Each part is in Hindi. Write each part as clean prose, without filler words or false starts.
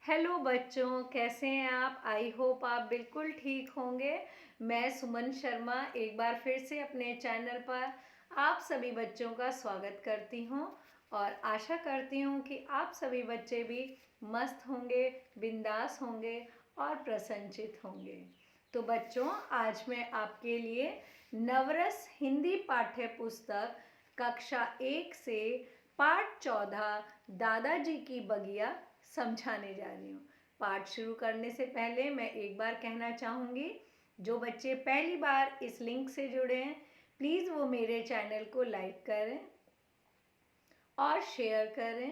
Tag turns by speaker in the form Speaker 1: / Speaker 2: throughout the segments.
Speaker 1: हेलो बच्चों, कैसे हैं आप? आई होप आप बिल्कुल ठीक होंगे। मैं सुमन शर्मा एक बार फिर से अपने चैनल पर आप सभी बच्चों का स्वागत करती हूं और आशा करती हूं कि आप सभी बच्चे भी मस्त होंगे, बिंदास होंगे और प्रसन्नचित होंगे। तो बच्चों, आज मैं आपके लिए नवरस हिंदी पाठ्य पुस्तक कक्षा 1 से पाठ 14 दादाजी की बगिया समझाने जा रही हूँ। पाठ शुरू करने से पहले मैं एक बार कहना चाहूँगी, जो बच्चे पहली बार इस लिंक से जुड़े हैं प्लीज़ वो मेरे चैनल को लाइक करें और शेयर करें।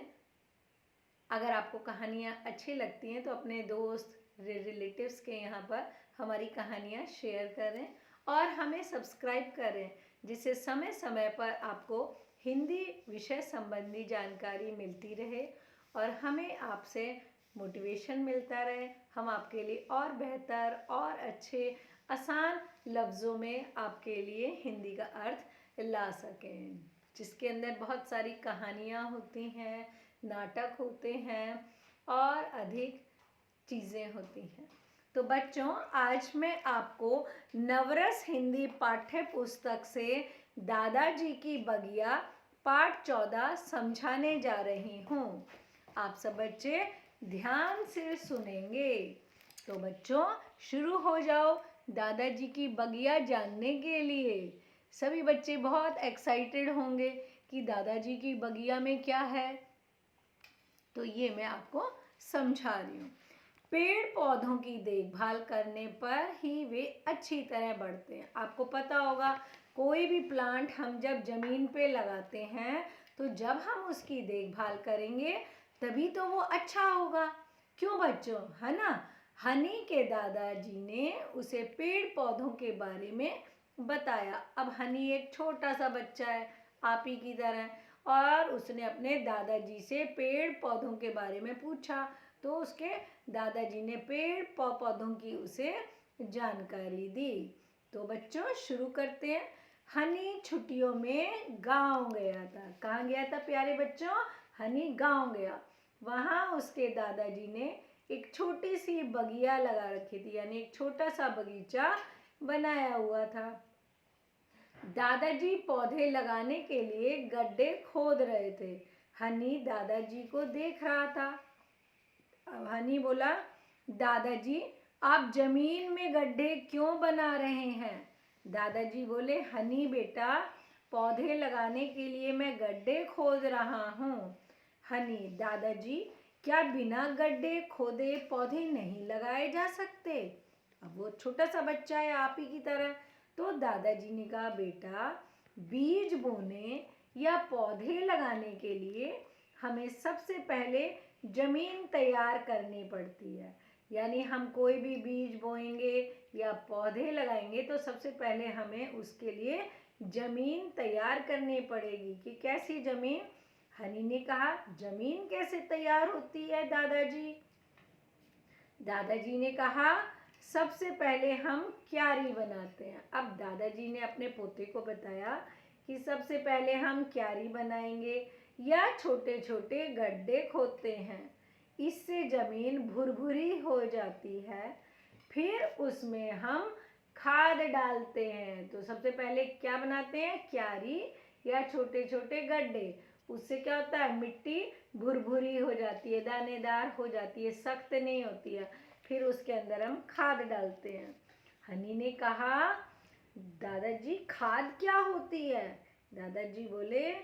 Speaker 1: अगर आपको कहानियाँ अच्छी लगती हैं तो अपने दोस्त रिलेटिव्स के यहाँ पर हमारी कहानियाँ शेयर करें और हमें सब्सक्राइब करें, जिससे समय समय पर आपको हिंदी विषय संबंधी जानकारी मिलती रहे और हमें आपसे मोटिवेशन मिलता रहे। हम आपके लिए और बेहतर और अच्छे आसान लफ्ज़ों में आपके लिए हिंदी का अर्थ ला सकें, जिसके अंदर बहुत सारी कहानियाँ होती हैं, नाटक होते हैं और अधिक चीज़ें होती हैं। तो बच्चों, आज मैं आपको नवरस हिंदी पाठ्य पुस्तक से दादाजी की बगिया पाठ 14 समझाने जा रही हूँ। आप सब बच्चे ध्यान से सुनेंगे। तो बच्चों, शुरू हो जाओ दादाजी की बगिया जानने के लिए। सभी बच्चे बहुत एक्साइटेड होंगे कि दादाजी की बगिया में क्या है। तो ये मैं आपको समझा रही हूँ। पेड़ पौधों की देखभाल करने पर ही वे अच्छी तरह बढ़ते हैं। आपको पता होगा, कोई भी प्लांट हम जब जमीन पे लगाते हैं तो जब हम उसकी देखभाल करेंगे तभी तो वो अच्छा होगा। क्यों बच्चों, है ना? हनी के दादाजी ने उसे पेड़ पौधों के बारे में बताया। अब हनी एक छोटा सा बच्चा है, आप ही की तरह, और उसने अपने दादाजी से पेड़ पौधों के बारे में पूछा तो उसके दादाजी ने पेड़ पौधों की उसे जानकारी दी। तो बच्चों, शुरू करते हैं। हनी छुट्टियों में गांव गया था। कहाँ गया था प्यारे बच्चों? हनी गांव गया। वहाँ उसके दादाजी ने एक छोटी सी बगिया लगा रखी थी, यानी एक छोटा सा बगीचा बनाया हुआ था। दादाजी पौधे लगाने के लिए गड्ढे खोद रहे थे। हनी दादाजी को देख रहा था। अब हनी बोला, दादाजी आप जमीन में गड्ढे क्यों बना रहे हैं? दादाजी बोले, हनी बेटा, पौधे लगाने के लिए मैं गड्ढे खोद रहा हूँ। हनी, दादाजी क्या बिना गड्ढे खोदे पौधे नहीं लगाए जा सकते? अब वो छोटा सा बच्चा है, आप ही की तरह। तो दादाजी ने कहा, बेटा, बीज बोने या पौधे लगाने के लिए हमें सबसे पहले जमीन तैयार करनी पड़ती है। यानी हम कोई भी बीज बोएंगे या पौधे लगाएंगे तो सबसे पहले हमें उसके लिए जमीन तैयार करनी पड़ेगी। कि कैसी जमीन? हनी ने कहा, जमीन कैसे तैयार होती है दादाजी? दादाजी ने कहा, सबसे पहले हम क्यारी बनाते हैं। अब दादाजी ने अपने पोते को बताया कि सबसे पहले हम क्यारी बनाएंगे या छोटे छोटे गड्ढे खोदते हैं। इससे ज़मीन भुरभुरी हो जाती है। फिर उसमें हम खाद डालते हैं। तो सबसे पहले क्या बनाते हैं? क्यारी या छोटे छोटे गड्ढे। उससे क्या होता है? मिट्टी भुरभुरी हो जाती है, दानेदार हो जाती है, सख्त नहीं होती है। फिर उसके अंदर हम खाद डालते हैं। हनी ने कहा, दादाजी खाद क्या होती है? दादाजी बोले,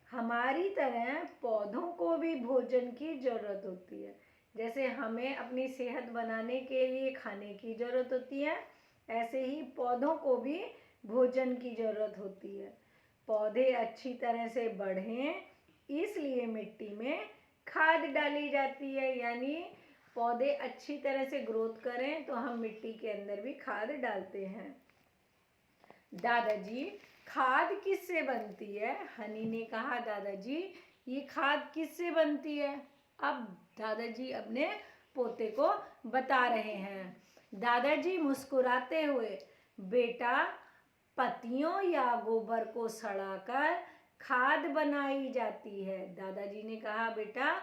Speaker 1: हमारी तरह पौधों को भी भोजन की ज़रूरत होती है। जैसे हमें अपनी सेहत बनाने के लिए खाने की ज़रूरत होती है, ऐसे ही पौधों को भी भोजन की ज़रूरत होती है। पौधे अच्छी तरह से बढ़ें इसलिए मिट्टी में खाद डाली जाती है। यानी पौधे अच्छी तरह से ग्रोथ करें तो हम मिट्टी के अंदर भी खाद डालते हैं। दादाजी, खाद किससे बनती है? हनी ने कहा, दादाजी ये खाद किससे बनती है? अब दादाजी अपने पोते को बता रहे हैं। दादाजी मुस्कुराते हुए, बेटा, पत्तियों या गोबर को सड़ाकर खाद बनाई जाती है। दादाजी ने कहा, बेटा,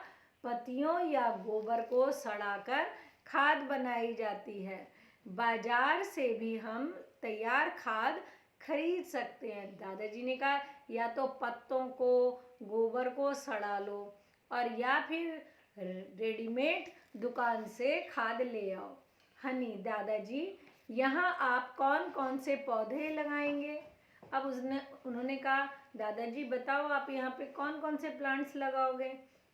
Speaker 1: पत्तियों या गोबर को सड़ाकर खाद बनाई जाती है। बाजार से भी हम तैयार खाद खरीद सकते हैं। दादाजी ने कहा या तो पत्तों को, गोबर को सड़ा लो और या फिर रेडीमेड दुकान से खाद ले आओ। हनी, दादाजी यहाँ आप कौन कौन से पौधे लगाएंगे? अब उन्होंने कहा दादाजी बताओ आप यहाँ पे कौन कौन से प्लांट्स लगाओगे?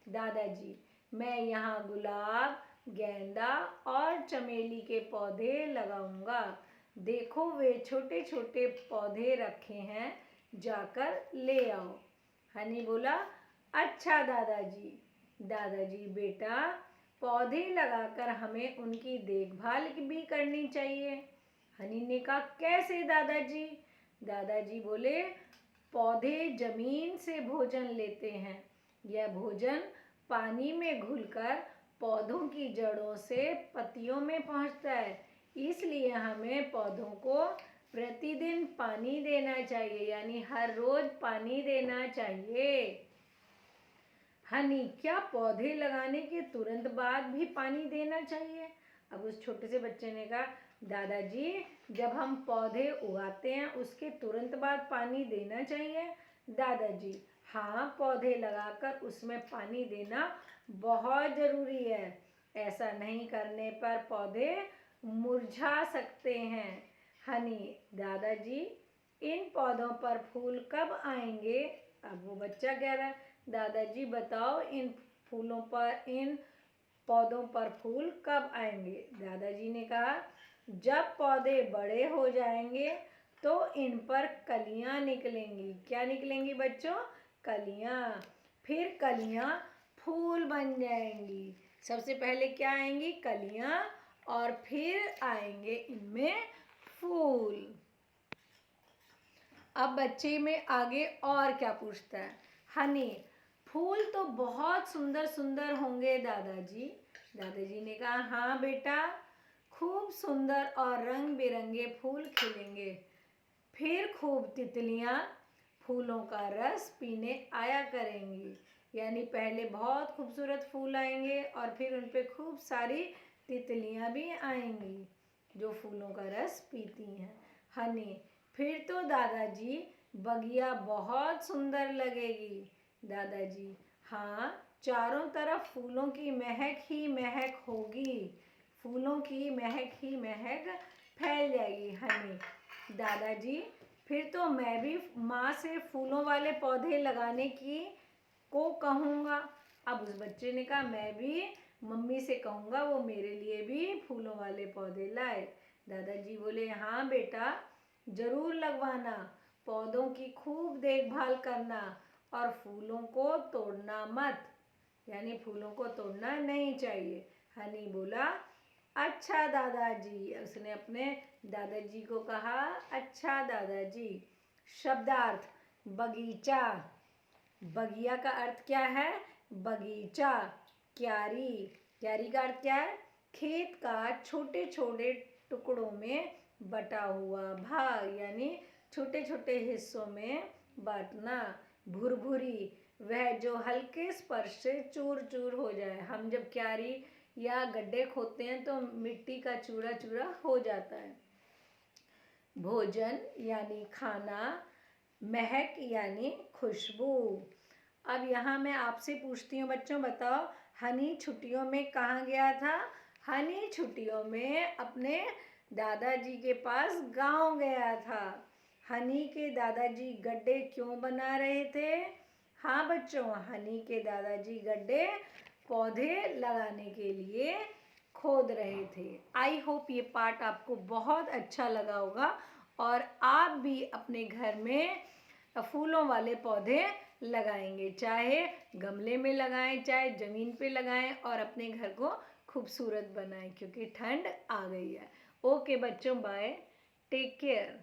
Speaker 1: दादाजी, मैं यहाँ गुलाब, गेंदा और चमेली के पौधे लगाऊंगा। देखो वे छोटे छोटे पौधे रखे हैं, जाकर ले आओ। हनी बोला अच्छा दादाजी। दादाजी बेटा, पौधे लगाकर हमें उनकी देखभाल भी करनी चाहिए। हनी ने कहा कैसे दादाजी? दादाजी बोले पौधे जमीन से भोजन लेते हैं। यह भोजन पानी में घुलकर पौधों की जड़ों से पत्तियों में पहुंचता है। इसलिए हमें पौधों को प्रतिदिन पानी देना चाहिए, यानी हर रोज पानी देना चाहिए। हनी, क्या पौधे लगाने के तुरंत बाद भी पानी देना चाहिए? अब उस छोटे से बच्चे ने कहा दादाजी, जब हम पौधे उगाते हैं उसके तुरंत बाद पानी देना चाहिए। दादाजी, हाँ, पौधे लगाकर उसमें पानी देना बहुत ज़रूरी है। ऐसा नहीं करने पर पौधे मुरझा सकते हैं। हनी, दादाजी इन पौधों पर फूल कब आएंगे? अब वो बच्चा कह रहा है दादाजी बताओ इन पौधों पर फूल कब आएंगे? दादाजी ने कहा जब पौधे बड़े हो जाएंगे तो इन पर कलियां निकलेंगी। क्या निकलेंगी बच्चों? कलियां। फिर कलियां फूल बन जाएंगी। सबसे पहले क्या आएंगी? कलियां, और फिर आएंगे इनमें फूल। अब बच्चे में आगे और क्या पूछता है? हनी, फूल तो बहुत सुंदर सुंदर होंगे दादाजी। दादाजी ने कहा हाँ बेटा, खूब सुंदर और रंग बिरंगे फूल खिलेंगे। फिर खूब तितलियां फूलों का रस पीने आया करेंगी। यानी पहले बहुत खूबसूरत फूल आएंगे और फिर उन पे खूब सारी तितलियां भी आएंगी जो फूलों का रस पीती हैं। हनी, फिर तो दादाजी बगिया बहुत सुंदर लगेगी। दादाजी, हाँ, चारों तरफ फूलों की महक ही महक होगी। फूलों की महक ही महक फैल जाएगी। हनी, दादाजी फिर तो मैं भी माँ से फूलों वाले पौधे लगाने को कहूँगा। अब उस बच्चे ने कहा मैं भी मम्मी से कहूँगा वो मेरे लिए भी फूलों वाले पौधे लाए। दादाजी बोले हाँ बेटा, ज़रूर लगवाना, पौधों की खूब देखभाल करना और फूलों को तोड़ना मत, यानी फूलों को तोड़ना नहीं चाहिए। हनी बोला अच्छा दादाजी। उसने अपने दादाजी को कहा अच्छा दादाजी। शब्दार्थ: बगीचा। बगिया का अर्थ क्या है? बगीचा। क्यारी। क्यारी का अर्थ क्या है? खेत का छोटे छोटे टुकड़ों में बटा हुआ भाग, यानी छोटे छोटे हिस्सों में बांटना। भुरभुरी, वह जो हल्के स्पर्श से चूर चूर हो जाए। हम जब क्यारी या गड्ढे खोदते हैं तो मिट्टी का चूरा चूरा हो जाता है। भोजन यानी खाना। महक यानी खुशबू। अब यहाँ मैं आपसे पूछती हूँ बच्चों, बताओ हनी छुट्टियों में कहाँ गया था? हनी छुट्टियों में अपने दादाजी के पास गांव गया था। हनी के दादाजी गड्ढे क्यों बना रहे थे? हाँ बच्चों, हनी के दादाजी गड्ढे पौधे लगाने के लिए खोद रहे थे। आई होप ये पार्ट आपको बहुत अच्छा लगा होगा और आप भी अपने घर में फूलों वाले पौधे लगाएंगे, चाहे गमले में लगाएं, चाहे ज़मीन पे लगाएं और अपने घर को खूबसूरत बनाएं, क्योंकि ठंड आ गई है। ओके बच्चों, बाय, टेक केयर।